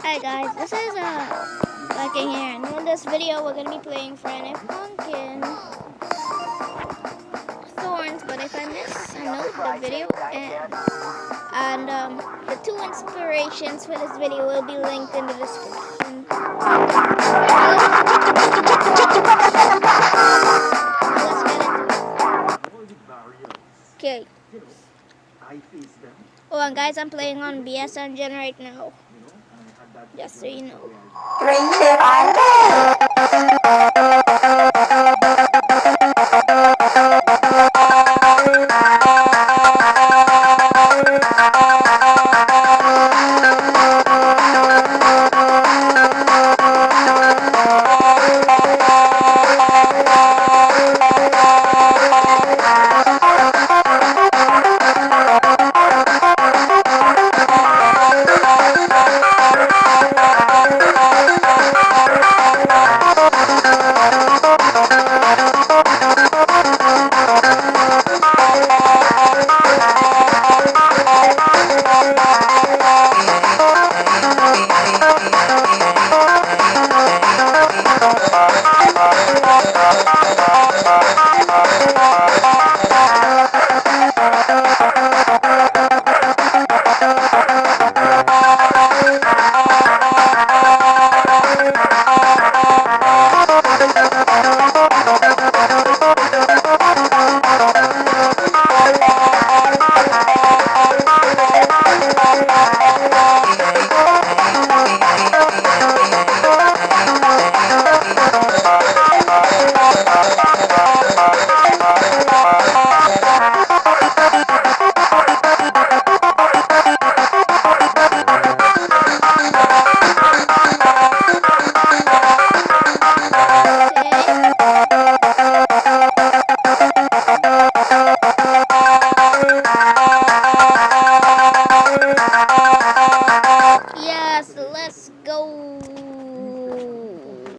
Hi guys, this is Viking here, and in this video we're gonna be playing Frantic Pumpkin Thorns. But if I miss a note, the video ends. And the two inspirations for this video will be linked in the description. Let's get into it. Okay. Oh, and guys, I'm playing on BS Engine right now. Just so you know. 3, 2, 1, Yes, let's go.